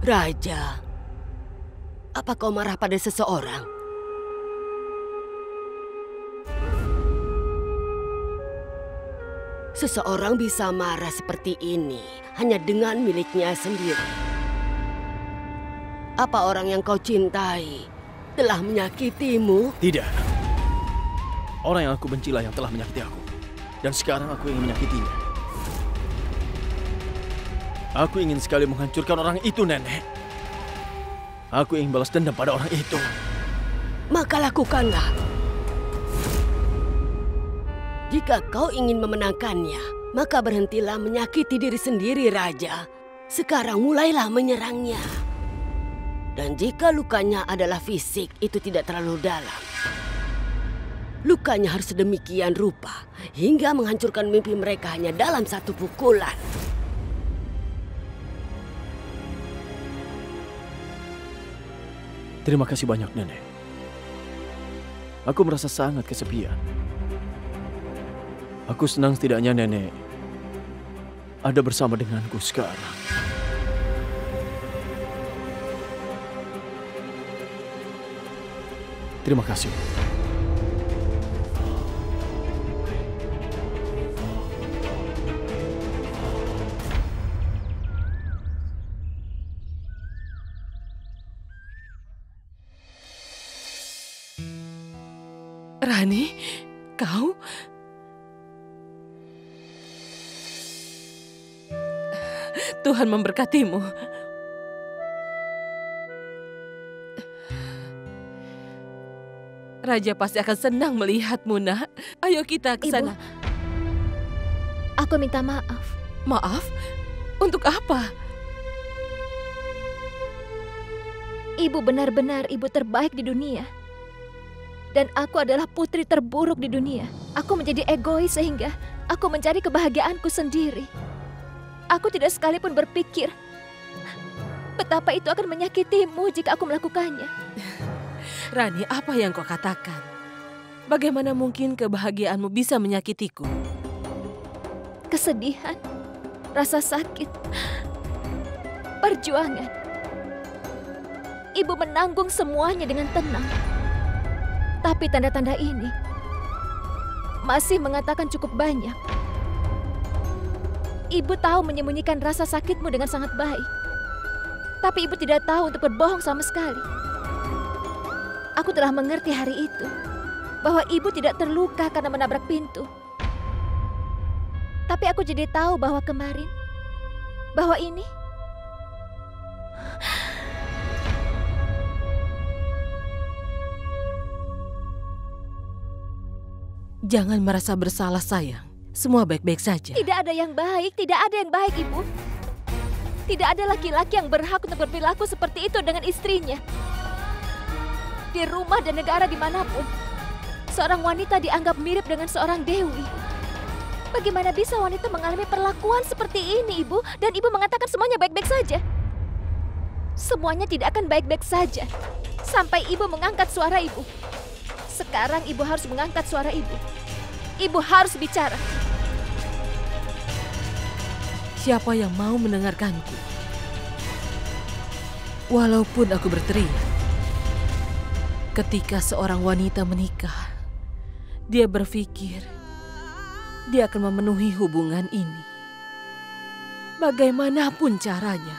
Raja, apa kau marah pada seseorang? Seseorang bisa marah seperti ini hanya dengan miliknya sendiri. Apa orang yang kau cintai telah menyakitimu? Tidak. Orang yang aku bencilah yang telah menyakiti aku. Dan sekarang aku ingin menyakitinya. Aku ingin sekali menghancurkan orang itu, Nenek. Aku ingin balas dendam pada orang itu. Maka lakukanlah. Jika kau ingin memenangkannya, maka berhentilah menyakiti diri sendiri, Raja. Sekarang mulailah menyerangnya. Dan jika lukanya adalah fisik, itu tidak terlalu dalam. Lukanya harus sedemikian rupa, hingga menghancurkan mimpi mereka hanya dalam satu pukulan. Terima kasih banyak, Nenek. Aku merasa sangat kesepian. Aku senang setidaknya Nenek ada bersama denganku sekarang. Terima kasih. Rani, kau? Tuhan memberkatimu. Raja pasti akan senang melihatmu, Nak. Ayo kita ke sana. Ibu, aku minta maaf. Maaf? Untuk apa? Ibu benar-benar ibu terbaik di dunia. Dan aku adalah putri terburuk di dunia. Aku menjadi egois sehingga aku mencari kebahagiaanku sendiri. Aku tidak sekalipun berpikir betapa itu akan menyakitimu jika aku melakukannya. Rani, apa yang kau katakan? Bagaimana mungkin kebahagiaanmu bisa menyakitiku? Kesedihan, rasa sakit, perjuangan. Ibu menanggung semuanya dengan tenang. Tapi tanda-tanda ini masih mengatakan cukup banyak. Ibu tahu menyembunyikan rasa sakitmu dengan sangat baik. Tapi ibu tidak tahu untuk berbohong sama sekali. Aku telah mengerti hari itu bahwa ibu tidak terluka karena menabrak pintu. Tapi aku jadi tahu bahwa kemarin, bahwa ini jangan merasa bersalah, sayang. Semua baik-baik saja. tidak ada yang baik, tidak ada yang baik, Ibu. Tidak ada laki-laki yang berhak untuk berperilaku seperti itu dengan istrinya. Di rumah dan negara dimanapun, seorang wanita dianggap mirip dengan seorang dewi. Bagaimana bisa wanita mengalami perlakuan seperti ini, Ibu? Dan Ibu mengatakan semuanya baik-baik saja. Semuanya tidak akan baik-baik saja sampai Ibu mengangkat suara Ibu. Sekarang Ibu harus mengangkat suara Ibu. Ibu harus bicara. Siapa yang mau mendengarkanku? Walaupun aku berteriak. Ketika seorang wanita menikah, dia berpikir dia akan memenuhi hubungan ini. Bagaimanapun caranya.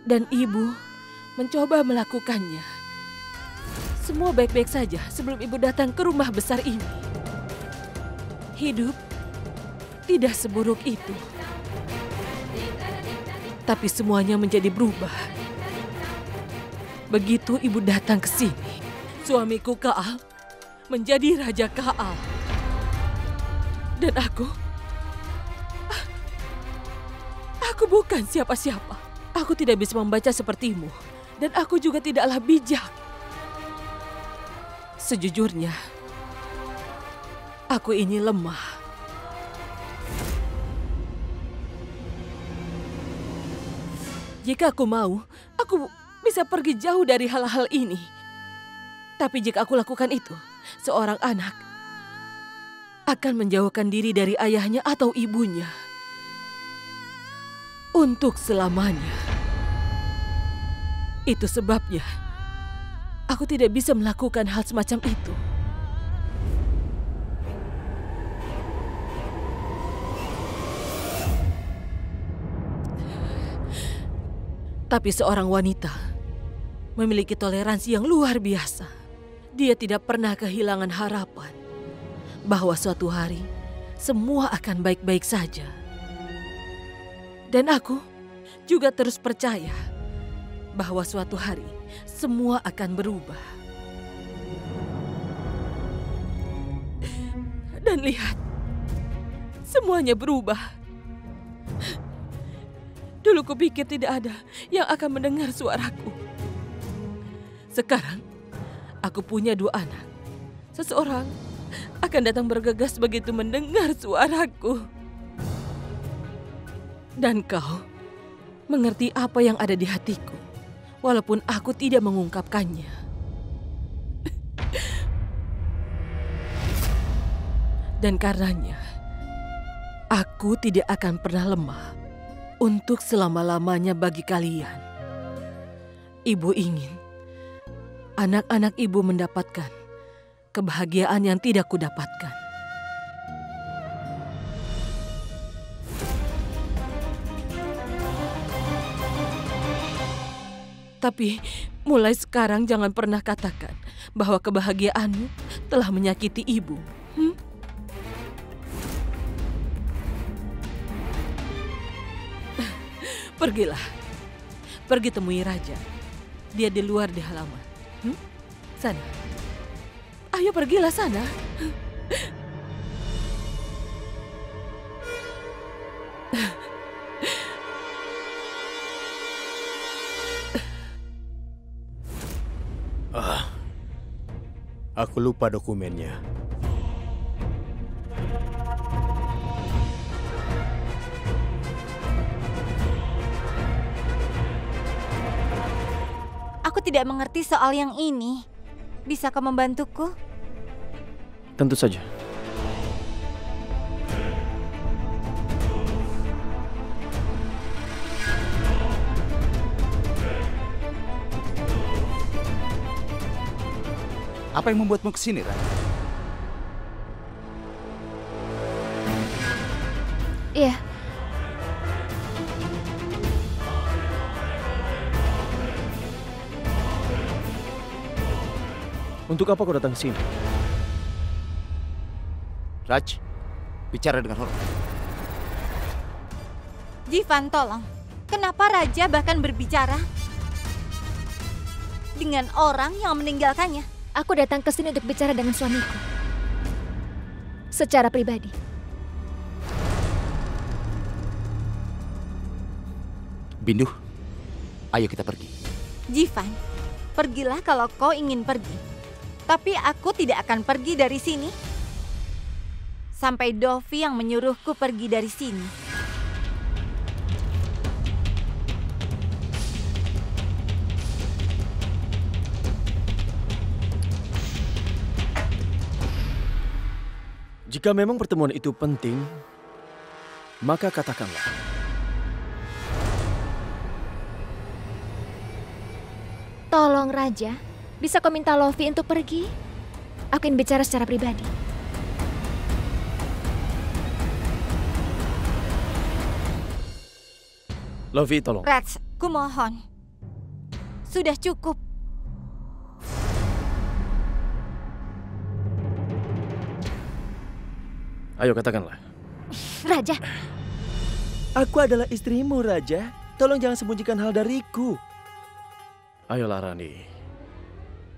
Dan ibu mencoba melakukannya. Semua baik-baik saja sebelum ibu datang ke rumah besar ini. Hidup tidak seburuk itu. Tapi semuanya menjadi berubah. Begitu ibu datang ke sini, suamiku Kaal menjadi Raja Kaal. Dan aku bukan siapa-siapa. Aku tidak bisa membaca sepertimu. Dan aku juga tidaklah bijak. Sejujurnya, aku ini lemah. Jika aku mau, aku bisa pergi jauh dari hal-hal ini. Tapi jika aku lakukan itu, seorang anak akan menjauhkan diri dari ayahnya atau ibunya. untuk selamanya. Itu sebabnya aku tidak bisa melakukan hal semacam itu. Tapi seorang wanita memiliki toleransi yang luar biasa. Dia tidak pernah kehilangan harapan bahwa suatu hari semua akan baik-baik saja. Dan aku juga terus percaya bahwa suatu hari semua akan berubah. Dan lihat, semuanya berubah. Dulu kupikir tidak ada yang akan mendengar suaraku. Sekarang, aku punya 2 anak. Seseorang akan datang bergegas begitu mendengar suaraku. Dan kau mengerti apa yang ada di hatiku, walaupun aku tidak mengungkapkannya. Dan karenanya, aku tidak akan pernah lemah untuk selama-lamanya bagi kalian. Ibu ingin anak-anak ibu mendapatkan kebahagiaan yang tidak kudapatkan. Tapi mulai sekarang jangan pernah katakan bahwa kebahagiaanmu telah menyakiti ibu. Pergilah. Pergi temui raja. Dia di luar di halaman. Sana. Ayo pergilah sana. Aku lupa dokumennya. Aku tidak mengerti soal yang ini. Bisa kau membantuku? Tentu saja. Apa yang membuatmu kesini, Ran? Iya. Untuk apa kau datang ke sini? Raj, bicara dengan hormat. Jivan, tolong. Kenapa Raja bahkan berbicara dengan orang yang meninggalkannya? Aku datang ke sini untuk bicara dengan suamiku. Secara pribadi. Bindu, ayo kita pergi. Jivan, pergilah kalau kau ingin pergi. Tapi aku tidak akan pergi dari sini sampai Dovi yang menyuruhku pergi dari sini. Jika memang pertemuan itu penting, maka katakanlah. Tolong Raja, bisa kau minta Lovi untuk pergi? Aku ingin bicara secara pribadi. Lovi, tolong. Rats, kumohon. Sudah cukup. Ayo katakanlah. Raja. Aku adalah istrimu, Raja. Tolong jangan sembunyikan hal dariku. Ayolah, Rani.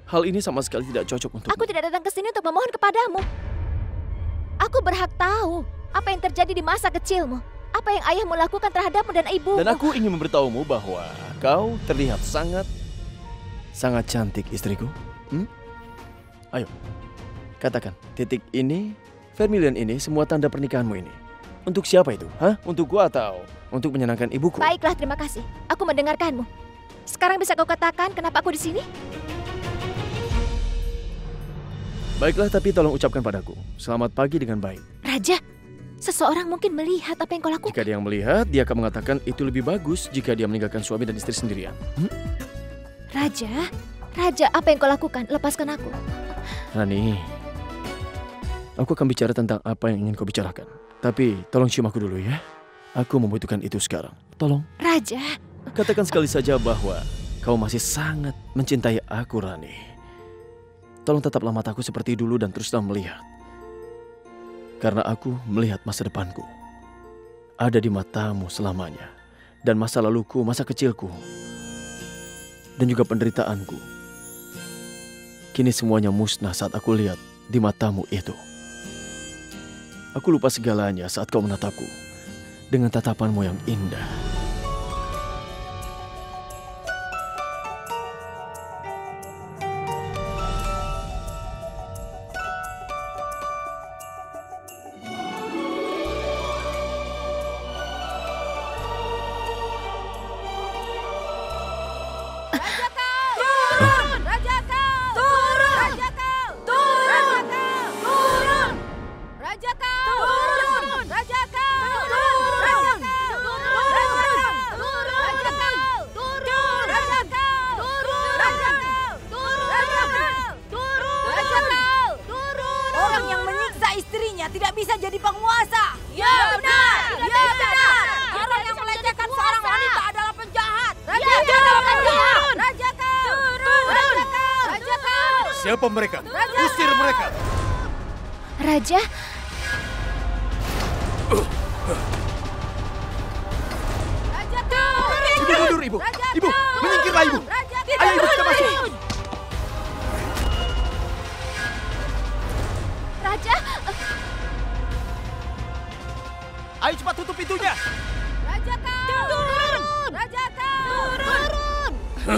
Hal ini sama sekali tidak cocok untuk. Aku tidak datang ke sini untuk memohon kepadamu. Aku berhak tahu apa yang terjadi di masa kecilmu. Apa yang ayahmu lakukan terhadapmu dan ibumu. Dan aku ingin memberitahumu bahwa kau terlihat sangat cantik, istriku. Ayo, katakan, titik ini, vermilion ini, semua tanda pernikahanmu ini. Untuk siapa itu? Untukku atau untuk menyenangkan ibuku? Baiklah, terima kasih. Aku mendengarkanmu. Sekarang bisa kau katakan kenapa aku di sini? Baiklah, tapi tolong ucapkan padaku, selamat pagi dengan baik. Raja, Seseorang mungkin melihat apa yang kau lakukan. Jika dia yang melihat, dia akan mengatakan itu lebih bagus jika dia meninggalkan suami dan istri sendirian. Raja, apa yang kau lakukan? Lepaskan aku. Rani, aku akan bicara tentang apa yang ingin kau bicarakan. Tapi tolong cium aku dulu ya. Aku membutuhkan itu sekarang. Tolong. Raja. Katakan sekali saja bahwa kau masih sangat mencintai aku, Rani. Tolong tetaplah mataku seperti dulu dan teruslah melihat. Karena aku melihat masa depanku. Ada di matamu selamanya. Dan masa laluku, masa kecilku. Dan juga penderitaanku. Kini semuanya musnah saat aku lihat di matamu itu. Aku lupa segalanya saat kau menatapku. Dengan tatapanmu yang indah. Tidak bisa jadi penguasa. Ya benar. Ya benar. Orang yang melecehkan seorang wanita adalah penjahat. Raja adalah penjahat. Raja kau. Raja kau. Raja kau. Siapa mereka? Usir mereka. Raja. Raja kau. Ibu mundur, Ibu. Ibu, menyingkirlah, Ibu. Ayo, Ibu, kita masuk. Raja. Ayo cepat tutup pintunya. Raja kau. Turun. Raja kau. Turun.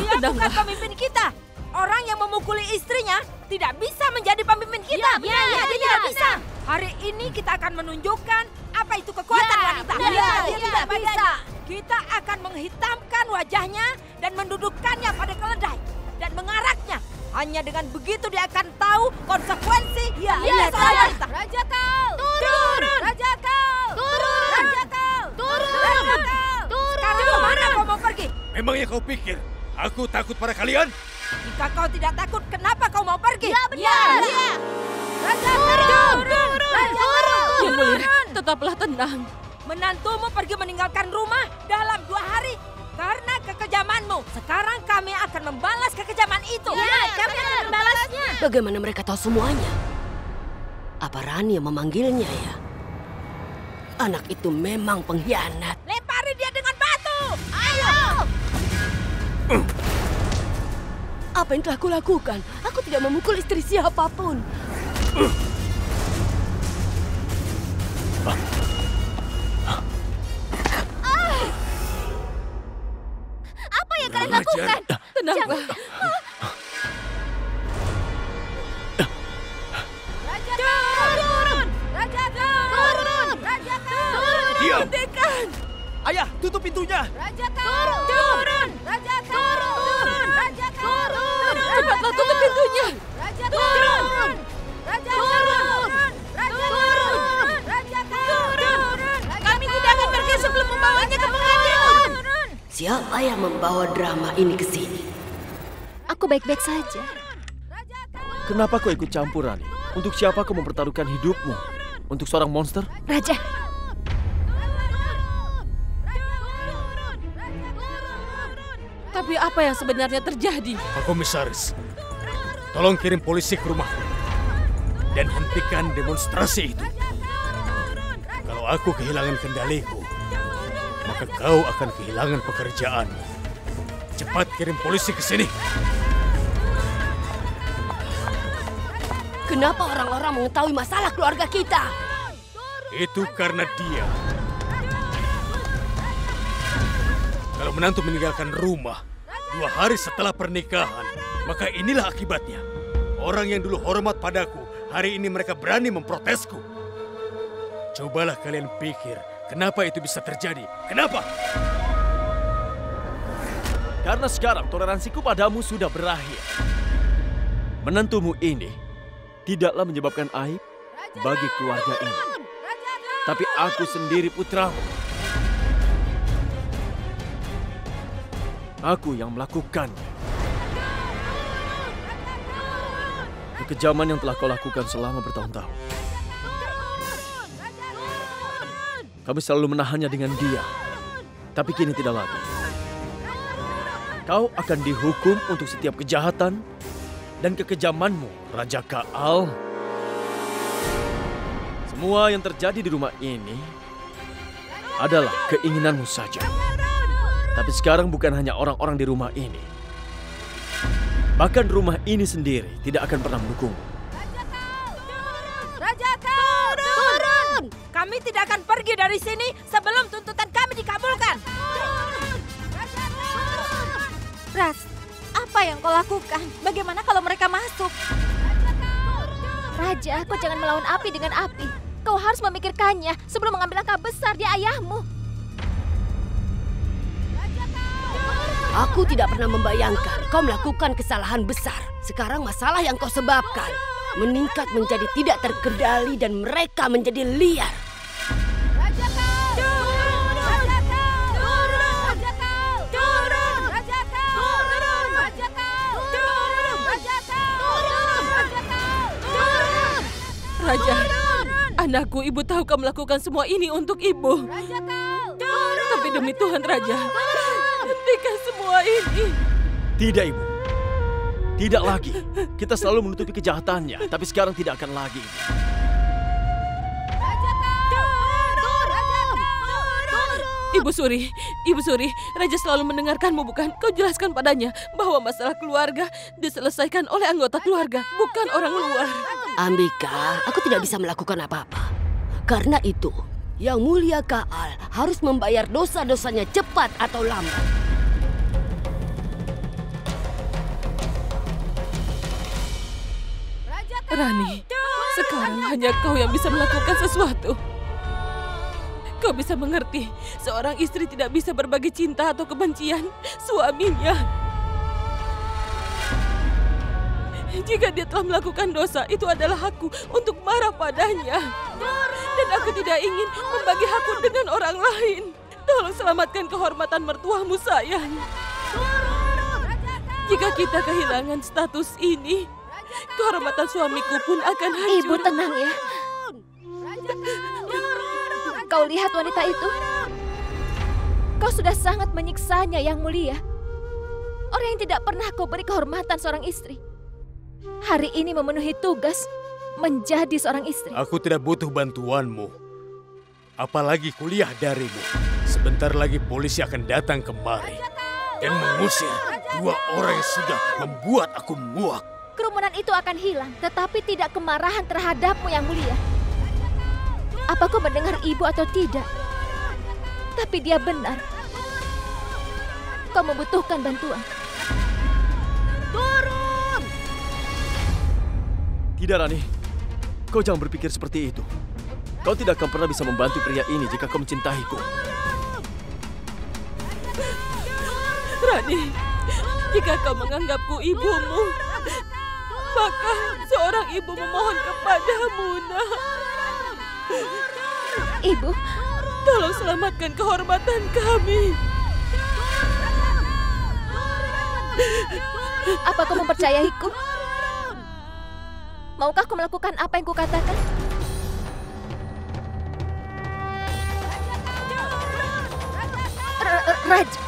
Dia bukan pemimpin kita. Orang yang memukuli istrinya tidak bisa menjadi pemimpin kita. Dia tidak bisa. Hari ini kita akan menunjukkan apa itu kekuatan wanita. Dia tidak bisa. Kita akan menghitamkan wajahnya dan mendudukkannya pada keledai dan mengaraknya. Hanya dengan begitu dia akan tahu konsekuensi. Wanita. Raja kau. Turun. Raja kau. Turun. Raja kau. Turun. Raja kau. Turun. Sekarang kemana kau mau pergi? Memangnya kau pikir aku takut pada kalian? Jika kau tidak takut, kenapa kau mau pergi? Ya benar. Raja turun. Raja Yang mulia, turun. tetaplah tenang. Menantumu pergi meninggalkan rumah dalam 2 hari. Karena kekejamanmu. Sekarang kami akan membalas kekejaman itu. Kami akan membalasnya. Bagaimana mereka tahu semuanya? Apa Rani yang memanggilnya ya? Anak itu memang pengkhianat. Lempari dia dengan batu. Ayo. Apa yang telah kulakukan? Aku tidak memukul istri siapapun. Apa yang kalian lakukan? Tenanglah. Raja turun. Raja turun. Raja turun. Diam. Hentikan. Ayah, tutup pintunya. Raja turun. Raja turun. Raja turun. Cepatlah tutup pintunya. Raja turun. Raja turun. Raja turun. Raja turun. Kami tidak akan pergi sebelum membawanya ke pengadilan. Siapa yang membawa drama ini ke sini? Aku baik-baik saja. Kenapa kau ikut campur, Rani? Untuk siapa kau mempertaruhkan hidupmu? Untuk seorang monster? Raja. Tapi apa yang sebenarnya terjadi? Pak Komisaris, tolong kirim polisi ke rumahku. Dan hentikan demonstrasi itu. Kalau aku kehilangan kendaliku, maka kau akan kehilangan pekerjaan. Cepat kirim polisi ke sini. Kenapa orang-orang mengetahui masalah keluarga kita? Itu karena dia. Kalau menantu meninggalkan rumah 2 hari setelah pernikahan, maka inilah akibatnya. Orang yang dulu hormat padaku, hari ini mereka berani memprotesku. Cobalah kalian pikir, kenapa itu bisa terjadi? Kenapa? Karena sekarang toleransiku padamu sudah berakhir. Menantumu ini tidaklah menyebabkan aib bagi keluarga ini. tapi aku sendiri putramu. Aku yang melakukannya. Kekejaman yang telah kau lakukan selama bertahun-tahun. Kami selalu menahannya dengan dia. Tapi kini tidak lagi. Kau akan dihukum untuk setiap kejahatan dan kekejamanmu, Raja Kaal. Semua yang terjadi di rumah ini adalah keinginanmu saja. Tapi sekarang bukan hanya orang-orang di rumah ini. Bahkan rumah ini sendiri tidak akan pernah mendukung. Raja Kaal, turun! Kami tidak akan pergi dari sini sebelum tuntutan kami dikabulkan. Ras, apa yang kau lakukan? Bagaimana kalau mereka masuk? Raja, kau jangan melawan api dengan api. Kau harus memikirkannya sebelum mengambil langkah besar di ayahmu. Aku tidak pernah membayangkan kau melakukan kesalahan besar. Sekarang masalah yang kau sebabkan meningkat menjadi tidak terkendali dan mereka menjadi liar. Raja Kaal, turun! Raja Kaal, turun! Raja Kaal, turun! Raja Kaal, turun! Raja Kaal, turun! Raja Kaal, turun! Raja Kaal, turun! Raja, anakku, ibu tahu kau melakukan semua ini untuk ibu. Raja Kaal, turun! Tapi demi Tuhan, Raja, hentikan semua ini. Tidak, Ibu. Tidak lagi. Kita selalu menutupi kejahatannya, tapi sekarang tidak akan lagi. Raja Kaal, turun! Ibu Suri, Raja selalu mendengarkanmu, bukan? Kau jelaskan padanya bahwa masalah keluarga diselesaikan oleh anggota keluarga, bukan orang luar. Ambika, aku tidak bisa melakukan apa-apa. Karena itu, Yang Mulia Kaal harus membayar dosa-dosanya cepat atau lambat. Rani, sekarang hanya kau yang bisa melakukan sesuatu. Kau bisa mengerti, seorang istri tidak bisa berbagi cinta atau kebencian suaminya. Jika dia telah melakukan dosa, itu adalah hakku untuk marah padanya. Dan aku tidak ingin membagi hakku dengan orang lain. Tolong selamatkan kehormatan mertuamu, sayang. Jika kita kehilangan status ini, kehormatan suamiku pun akan hancur. Ibu tenang ya. Kau lihat wanita itu? Kau sudah sangat menyiksanya, Yang Mulia. Orang yang tidak pernah kau beri kehormatan seorang istri, hari ini memenuhi tugas menjadi seorang istri. Aku tidak butuh bantuanmu. Apalagi kuliah darimu. Sebentar lagi polisi akan datang kemari dan mengusir dua orang yang sudah membuat aku muak. Kerumunan itu akan hilang, tetapi tidak kemarahan terhadapmu, Yang Mulia. Apa kau mendengar ibu atau tidak? Tapi dia benar. Kau membutuhkan bantuan. Turun! Tidak, Rani. Kau jangan berpikir seperti itu. Kau tidak akan pernah bisa membantu pria ini jika kau mencintaiku. Rani, jika kau menganggapku ibumu, maka seorang ibu memohon kepadamu, nak. Ibu, Tolong selamatkan kehormatan kami. apa kau mempercayaiku? Maukah kau melakukan apa yang kukatakan? Raja.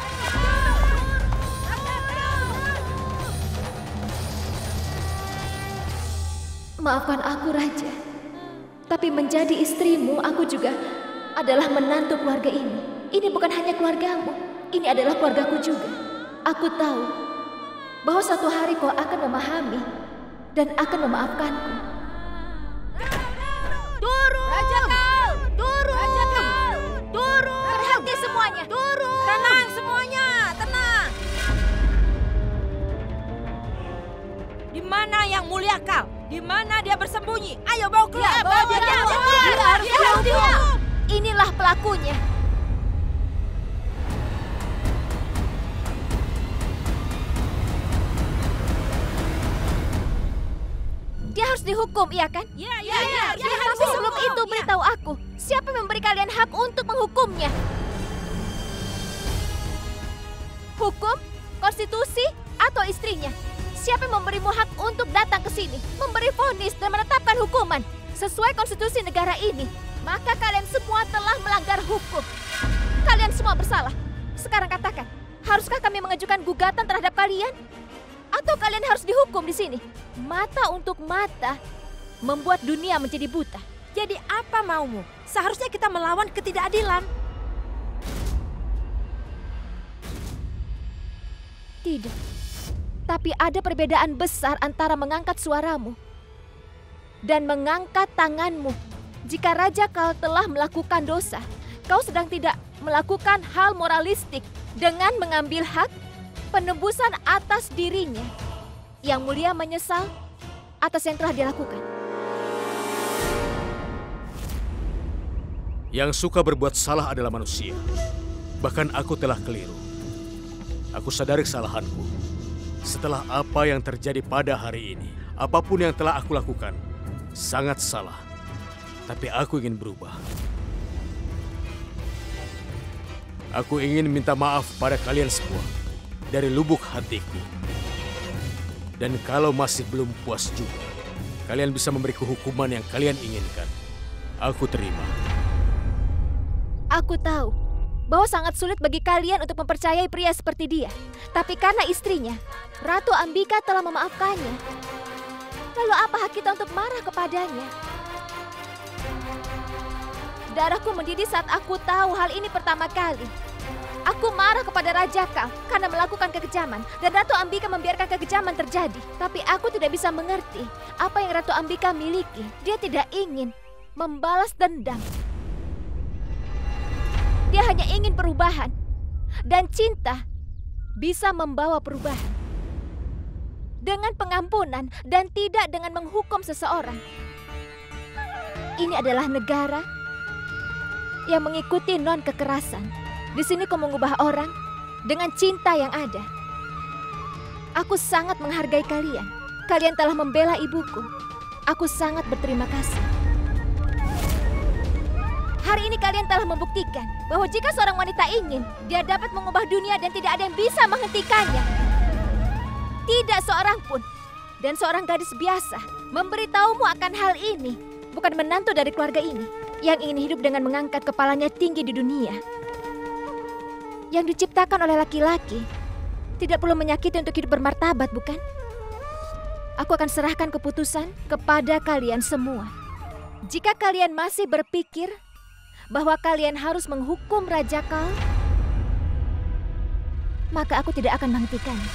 Maafkan aku, Raja. Tapi menjadi istrimu, aku juga adalah menantu keluarga ini. Ini bukan hanya keluargamu, ini adalah keluargaku juga. Aku tahu bahwa suatu hari kau akan memahami dan akan memaafkanku. Turun! Raja Kaal! Turun! Raja Kaal! Turun! Berhenti semuanya. Turun! Tenang semuanya, tenang. Di mana Yang Mulia Kaal? Di mana dia bersembunyi? Ayo bawa keluar! Ya, bawa dia keluar! Dia harus dihukum! Inilah pelakunya. Dia harus dihukum, iya kan? Iya. Tapi sebelum itu beritahu aku, siapa kami memberi kalian hak untuk menghukumnya. Hukum, konstitusi, atau istrinya? Siapa yang memberimu hak untuk datang ke sini, memberi vonis dan menetapkan hukuman sesuai konstitusi negara ini? Maka kalian semua telah melanggar hukum. Kalian semua bersalah. Sekarang katakan, haruskah kami mengajukan gugatan terhadap kalian? Atau kalian harus dihukum di sini? Mata untuk mata, membuat dunia menjadi buta. Jadi apa maumu? Seharusnya kita melawan ketidakadilan. Tidak. Tapi ada perbedaan besar antara mengangkat suaramu dan mengangkat tanganmu. Jika Raja Kal telah melakukan dosa, kau sedang tidak melakukan hal moralistik dengan mengambil hak penebusan atas dirinya. Yang Mulia menyesal atas yang telah dilakukan. Yang suka berbuat salah adalah manusia. Bahkan aku telah keliru. Aku sadari kesalahanku. Setelah apa yang terjadi pada hari ini, apapun yang telah aku lakukan, sangat salah. Tapi aku ingin berubah. Aku ingin minta maaf pada kalian semua dari lubuk hatiku. Dan kalau masih belum puas juga, kalian bisa memberiku hukuman yang kalian inginkan. Aku terima. Aku tahu bahwa sangat sulit bagi kalian untuk mempercayai pria seperti dia. Tapi karena istrinya, Ratu Ambika telah memaafkannya. Lalu apa hak kita untuk marah kepadanya? Darahku mendidih saat aku tahu hal ini pertama kali. Aku marah kepada Raja Kal karena melakukan kekejaman dan Ratu Ambika membiarkan kekejaman terjadi. Tapi aku tidak bisa mengerti apa yang Ratu Ambika miliki. Dia tidak ingin membalas dendam. Dia hanya ingin perubahan. Dan cinta bisa membawa perubahan. Dengan pengampunan dan tidak dengan menghukum seseorang. Ini adalah negara yang mengikuti non-kekerasan. Di sini kau mengubah orang dengan cinta yang ada. Aku sangat menghargai kalian. Kalian telah membela ibuku. Aku sangat berterima kasih. Hari ini kalian telah membuktikan bahwa jika seorang wanita ingin, dia dapat mengubah dunia dan tidak ada yang bisa menghentikannya. Tidak seorang pun. Dan seorang gadis biasa memberitahumu akan hal ini. Bukan menantu dari keluarga ini yang ingin hidup dengan mengangkat kepalanya tinggi di dunia. Yang diciptakan oleh laki-laki tidak perlu menyakiti untuk hidup bermartabat, bukan? Aku akan serahkan keputusan kepada kalian semua. Jika kalian masih berpikir bahwa kalian harus menghukum Raja Kal, maka aku tidak akan menghentikannya.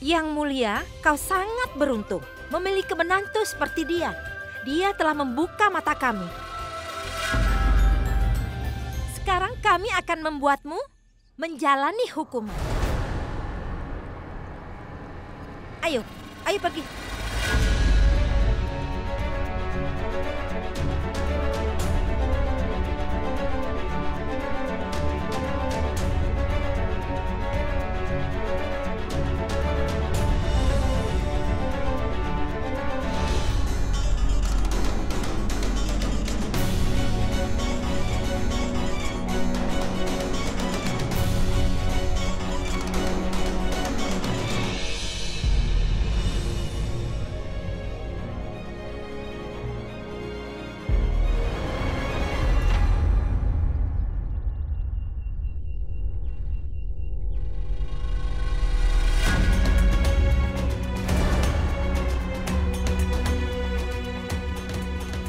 Yang Mulia, kau sangat beruntung memiliki menantu seperti dia. Dia telah membuka mata kami. Sekarang kami akan membuatmu menjalani hukuman. Ayo pergi.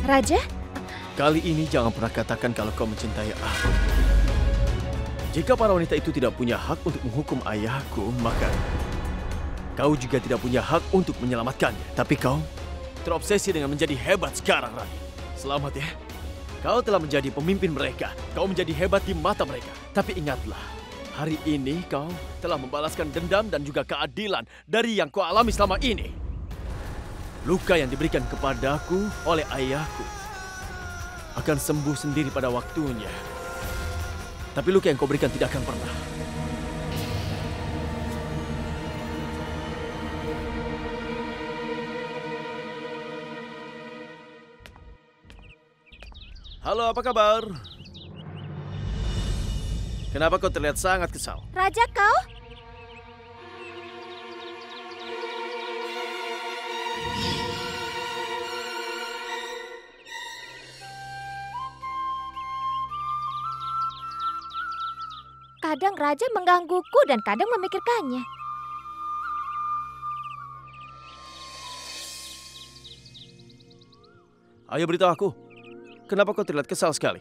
Raja? Kali ini jangan pernah katakan kalau kau mencintai aku. Jika para wanita itu tidak punya hak untuk menghukum ayahku, maka kau juga tidak punya hak untuk menyelamatkannya. Tapi kau terobsesi dengan menjadi hebat sekarang, Rani. Selamat ya. Kau telah menjadi pemimpin mereka. Kau menjadi hebat di mata mereka. Tapi ingatlah, hari ini kau telah membalaskan dendam dan juga keadilan dari yang kau alami selama ini. Luka yang diberikan kepadaku oleh ayahku akan sembuh sendiri pada waktunya. Tapi luka yang kau berikan tidak akan pernah. Halo, apa kabar? Kenapa kau terlihat sangat kesal? Raja kau? Kadang Raja menggangguku dan kadang memikirkannya. Ayo beritahu aku, kenapa kau terlihat kesal sekali?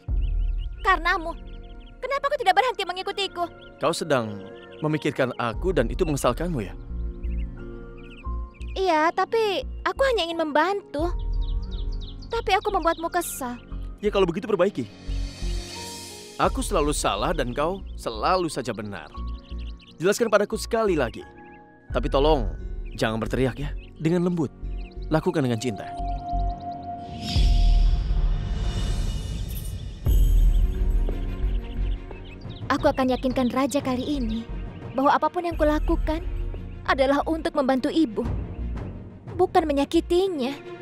Karenamu. Kenapa kau tidak berhenti mengikutiku? Kau sedang memikirkan aku dan itu mengesalkanmu ya? Iya, tapi aku hanya ingin membantu. Tapi aku membuatmu kesal. Ya kalau begitu perbaiki. Aku selalu salah dan kau selalu saja benar. Jelaskan padaku sekali lagi. Tapi tolong, jangan berteriak ya. Dengan lembut. Lakukan dengan cinta. Aku akan yakinkan Raja kali ini bahwa apapun yang kulakukan adalah untuk membantu ibu. Bukan menyakitinya.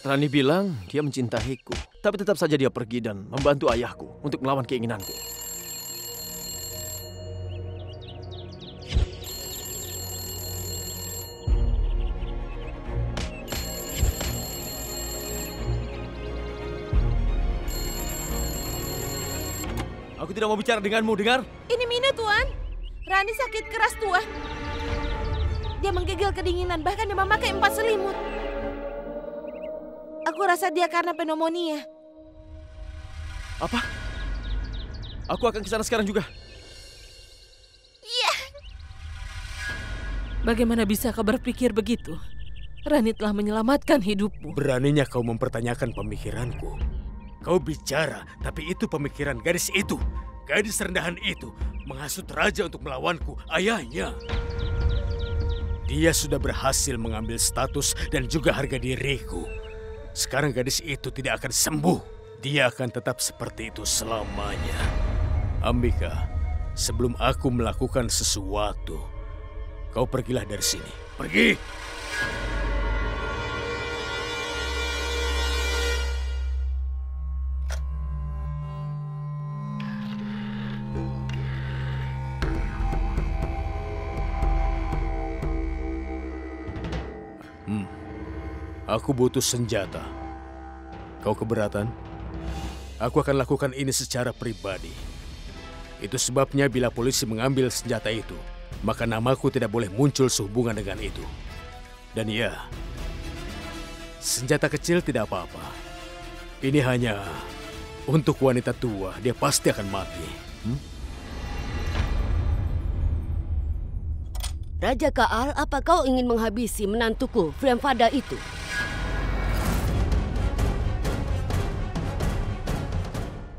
Rani bilang dia mencintaiku, tapi tetap saja dia pergi dan membantu ayahku untuk melawan keinginanku. Aku tidak mau bicara denganmu, dengar? Ini Mina, Tuan. Rani sakit keras, Tuan. Dia menggigil kedinginan, bahkan dia memakai 4 selimut. Aku rasa dia karena pneumonia. Apa? Aku akan ke sana sekarang juga. Iya. Bagaimana bisa kau berpikir begitu? Rani telah menyelamatkan hidupmu. Beraninya kau mempertanyakan pemikiranku. Kau bicara, tapi itu pemikiran gadis itu. Gadis rendahan itu menghasut raja untuk melawanku, ayahnya. Dia sudah berhasil mengambil status dan juga harga diriku. Sekarang gadis itu tidak akan sembuh. Dia akan tetap seperti itu selamanya. Ambika, sebelum aku melakukan sesuatu, kau pergilah dari sini. Pergi! Aku butuh senjata. Kau keberatan? Aku akan lakukan ini secara pribadi. Itu sebabnya bila polisi mengambil senjata itu, maka namaku tidak boleh muncul sehubungan dengan itu. Dan ya, senjata kecil tidak apa-apa. Ini hanya untuk wanita tua, dia pasti akan mati. Raja Kaal, apa kau ingin menghabisi menantuku, Friamfada itu?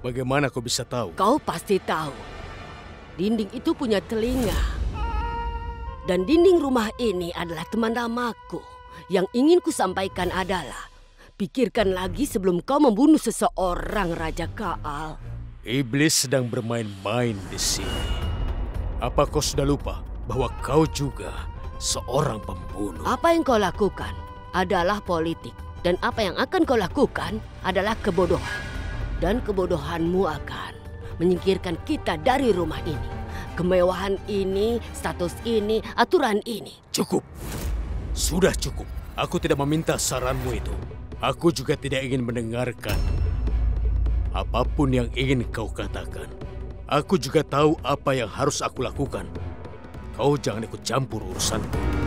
Bagaimana kau bisa tahu? Kau pasti tahu. Dinding itu punya telinga. Dan dinding rumah ini adalah teman lamaku. Yang ingin kusampaikan adalah, pikirkan lagi sebelum kau membunuh seseorang, Raja Kaal. Iblis sedang bermain-main di sini. Apa kau sudah lupa bahwa kau juga seorang pembunuh? Apa yang kau lakukan adalah politik. Dan apa yang akan kau lakukan adalah kebodohan. Dan kebodohanmu akan menyingkirkan kita dari rumah ini. Kemewahan ini, status ini, aturan ini. Cukup. Sudah cukup. Aku tidak meminta saranmu itu. Aku juga tidak ingin mendengarkan apapun yang ingin kau katakan. Aku juga tahu apa yang harus aku lakukan. Kau jangan ikut campur urusanku.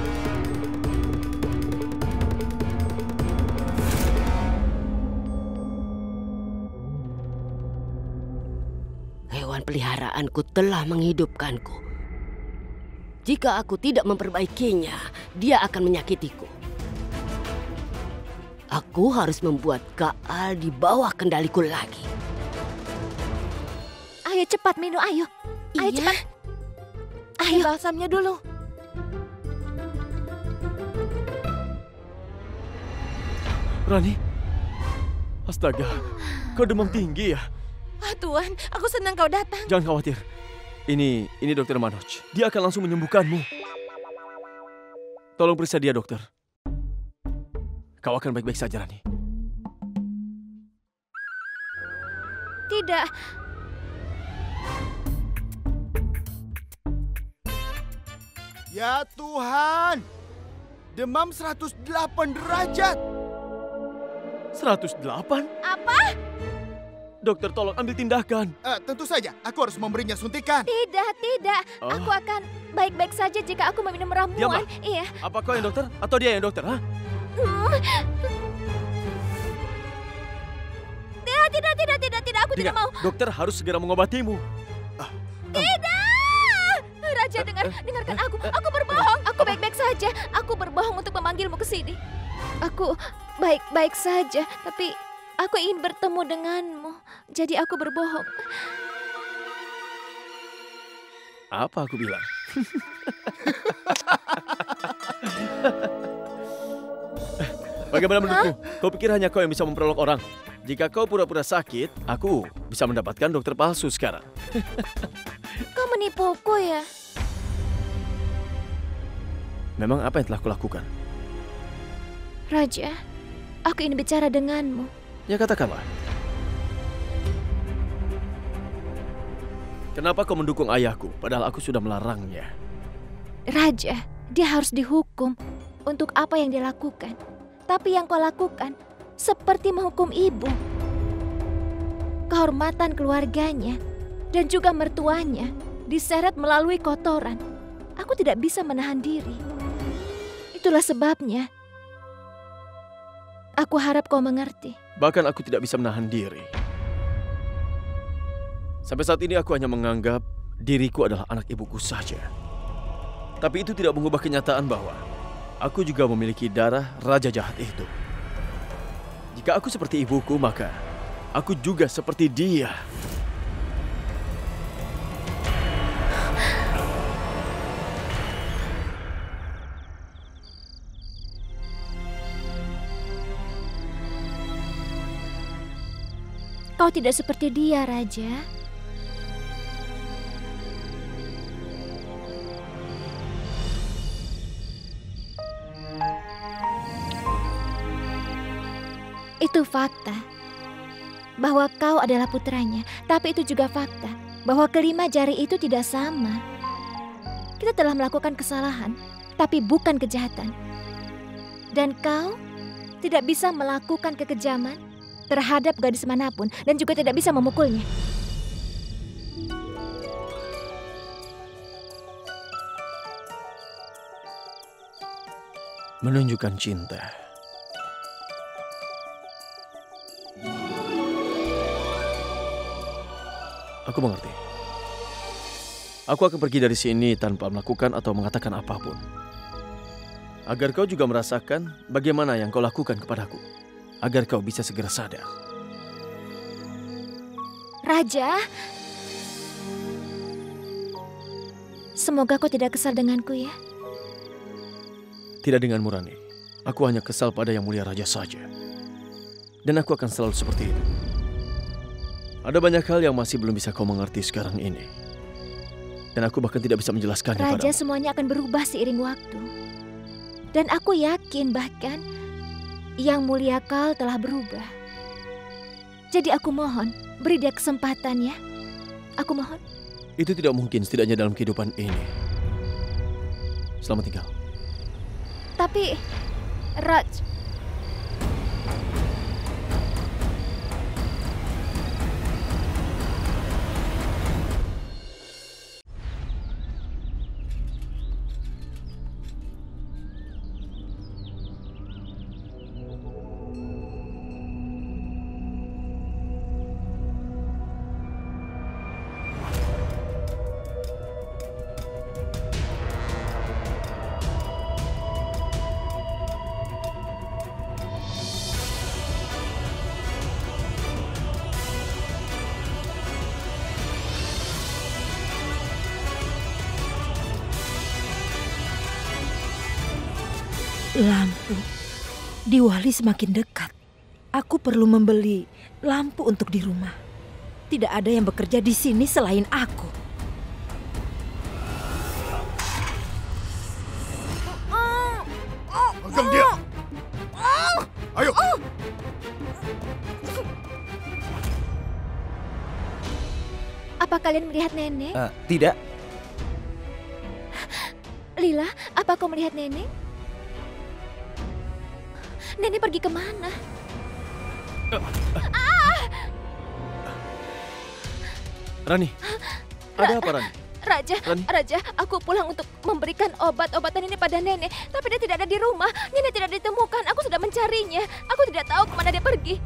Hewan peliharaanku telah menghidupkanku. Jika aku tidak memperbaikinya, dia akan menyakitiku. Aku harus membuat Kaal di bawah kendaliku lagi. Ayo cepat, Minu, ayo. Ayo cepat. Ayo balsamnya dulu. Rani? Astaga, kau demam tinggi ya? Tuan, aku senang kau datang. Jangan khawatir. Ini Dokter Manoj. Dia akan langsung menyembuhkanmu. Tolong periksa dia, dokter. Kau akan baik-baik saja, Rani. Tidak. Ya Tuhan! Demam 108 derajat! 108? Apa? Dokter, tolong ambil tindakan. Tentu saja, aku harus memberinya suntikan. Tidak. Aku akan baik-baik saja jika aku meminum ramuan. Diamlah. Iya. Apa kau yang dokter atau dia yang dokter? Ha? Tidak. Aku tidak mau. Dokter harus segera mengobatimu. Tidak! Raja, dengarkan aku. Aku berbohong. Aku baik-baik saja. Aku berbohong untuk memanggilmu ke sini. Aku baik-baik saja, tapi aku ingin bertemu denganmu. Jadi aku berbohong. Apa aku bilang? Bagaimana menurutmu? Kau pikir hanya kau yang bisa memperolok orang? Jika kau pura-pura sakit, aku bisa mendapatkan dokter palsu sekarang. Kau menipuku ya? Memang apa yang telah kulakukan? Raja, aku ingin bicara denganmu. Ya katakanlah. Kenapa kau mendukung ayahku, padahal aku sudah melarangnya? Raja, dia harus dihukum untuk apa yang dia lakukan. Tapi yang kau lakukan seperti menghukum ibu. Kehormatan keluarganya dan juga mertuanya diseret melalui kotoran. Aku tidak bisa menahan diri. Itulah sebabnya aku harap kau mengerti. Bahkan aku tidak bisa menahan diri. Sampai saat ini aku hanya menganggap diriku adalah anak ibuku saja. Tapi itu tidak mengubah kenyataan bahwa aku juga memiliki darah raja jahat itu. Jika aku seperti ibuku, maka aku juga seperti dia. Kau tidak seperti dia, Raja. Itu fakta bahwa kau adalah putranya, tapi itu juga fakta bahwa kelima jari itu tidak sama. Kita telah melakukan kesalahan, tapi bukan kejahatan. Dan kau tidak bisa melakukan kekejaman terhadap gadis manapun dan juga tidak bisa memukulnya. Menunjukkan cinta. Aku mengerti. Aku akan pergi dari sini tanpa melakukan atau mengatakan apapun. Agar kau juga merasakan bagaimana yang kau lakukan kepadaku. Agar kau bisa segera sadar. Raja, semoga kau tidak kesal denganku ya. Tidak denganmu, Rani. Aku hanya kesal pada Yang Mulia Raja saja. Dan aku akan selalu seperti itu. Ada banyak hal yang masih belum bisa kau mengerti sekarang ini. Dan aku bahkan tidak bisa menjelaskannya padamu. Raja, semuanya akan berubah seiring waktu. Dan aku yakin bahkan Yang Mulia Kal telah berubah. Jadi aku mohon, beri dia kesempatan ya. Aku mohon. Itu tidak mungkin setidaknya dalam kehidupan ini. Selamat tinggal. Tapi, Raj... Lampu di Wali semakin dekat. Aku perlu membeli lampu untuk di rumah. Tidak ada yang bekerja di sini selain aku. Pegang dia. Ayo. Apa kalian melihat nenek? Tidak. Lila, apa kau melihat nenek? Nenek pergi kemana? Rani, ada apa Rani? Raja, aku pulang untuk memberikan obat-obatan ini pada nenek. Tapi dia tidak ada di rumah. Nenek tidak ditemukan. Aku sudah mencarinya. Aku tidak tahu kemana dia pergi.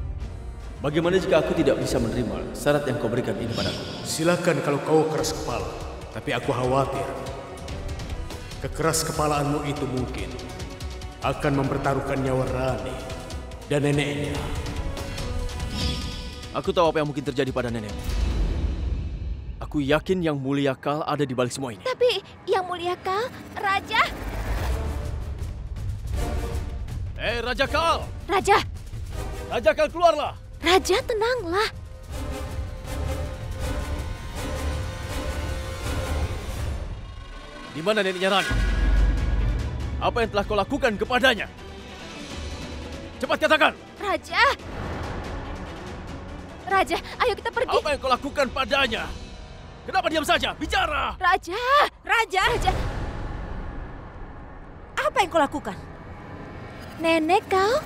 Bagaimana jika aku tidak bisa menerima syarat yang kau berikan ini padaku? Silakan kalau kau keras kepala. Tapi aku khawatir. Kekeras kepalaanmu itu mungkin akan mempertaruhkan nyawa Rani dan neneknya. Aku tahu apa yang mungkin terjadi pada nenek. Aku yakin Yang Mulia Kal ada di balik semua ini. Tapi Yang Mulia Kal, Raja. Raja Kal! Raja Kal, keluarlah! Raja, tenanglah. Di mana neneknya Rani? Apa yang telah kau lakukan kepadanya? Cepat katakan! Raja, ayo kita pergi. Apa yang kau lakukan padanya? Kenapa diam saja? Bicara! Raja. Apa yang kau lakukan? Nenek kau?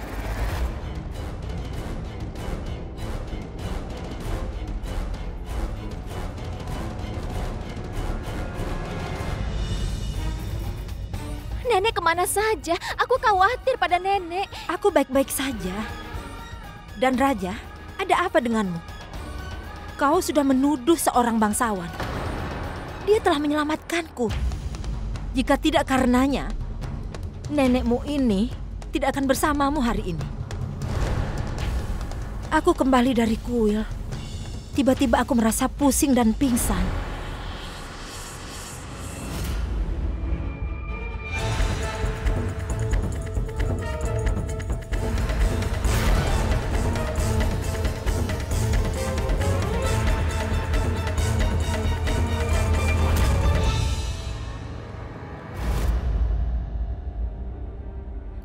Nenek kemana saja? Aku khawatir pada nenek. Aku baik-baik saja. Dan Raja, ada apa denganmu? Kau sudah menuduh seorang bangsawan. Dia telah menyelamatkanku. Jika tidak karenanya, nenekmu ini tidak akan bersamamu hari ini. Aku kembali dari kuil. Tiba-tiba aku merasa pusing dan pingsan.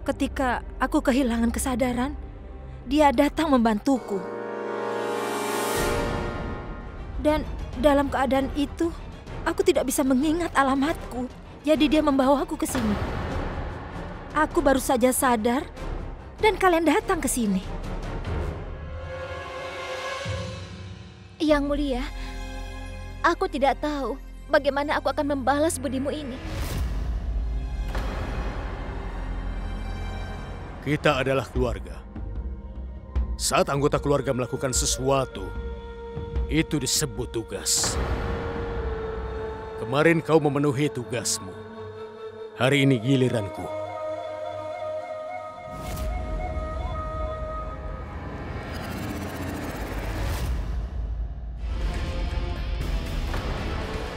Ketika aku kehilangan kesadaran, dia datang membantuku. Dan dalam keadaan itu, aku tidak bisa mengingat alamatku. Jadi dia membawa aku ke sini. Aku baru saja sadar dan kalian datang ke sini. Yang Mulia, aku tidak tahu bagaimana aku akan membalas budimu ini. Kita adalah keluarga. Saat anggota keluarga melakukan sesuatu, itu disebut tugas. Kemarin kau memenuhi tugasmu. Hari ini giliranku.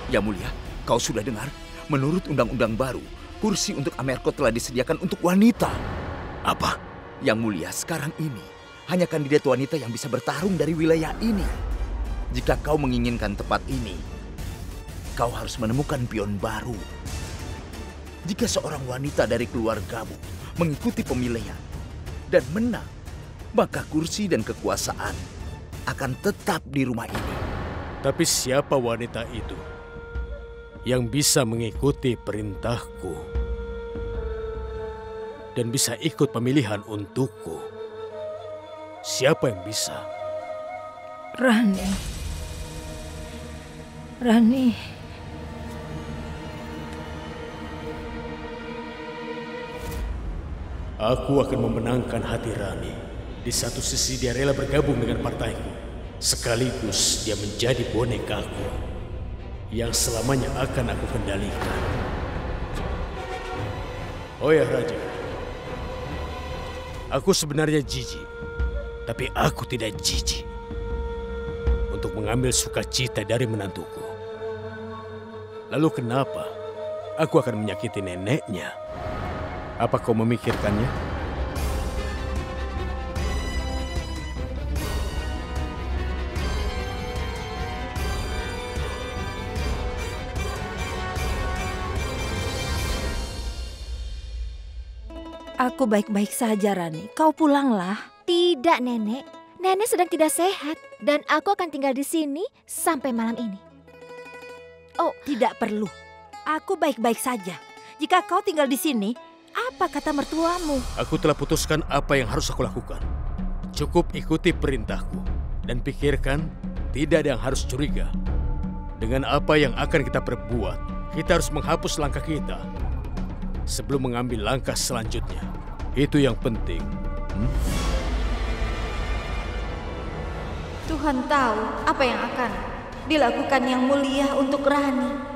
Yang Mulia, kau sudah dengar? Menurut undang-undang baru, kursi untuk Amerko telah disediakan untuk wanita. Apa? Yang Mulia, sekarang ini hanya kandidat wanita yang bisa bertarung dari wilayah ini. Jika kau menginginkan tempat ini, kau harus menemukan pion baru. Jika seorang wanita dari keluargamu mengikuti pemilihan dan menang, maka kursi dan kekuasaan akan tetap di rumah ini. Tapi siapa wanita itu yang bisa mengikuti perintahku dan bisa ikut pemilihan untukku? Siapa yang bisa? Rani. Aku akan memenangkan hati Rani. Di satu sisi dia rela bergabung dengan partaiku. Sekaligus dia menjadi bonekaku yang selamanya akan aku kendalikan. Oh ya Raja, aku sebenarnya jijik, tapi aku tidak jijik untuk mengambil sukacita dari menantuku. Lalu kenapa aku akan menyakiti neneknya? Apa kau memikirkannya? Aku baik-baik saja, Rani. Kau pulanglah. Tidak, Nenek. Nenek sedang tidak sehat dan aku akan tinggal di sini sampai malam ini. Oh, tidak perlu. Aku baik-baik saja. Jika kau tinggal di sini, apa kata mertuamu? Aku telah putuskan apa yang harus aku lakukan. Cukup ikuti perintahku dan pikirkan tidak ada yang harus curiga. Dengan apa yang akan kita perbuat, kita harus menghapus langkah kita sebelum mengambil langkah selanjutnya. Itu yang penting. Tuhan tahu apa yang akan dilakukan yang mulia untuk Rani.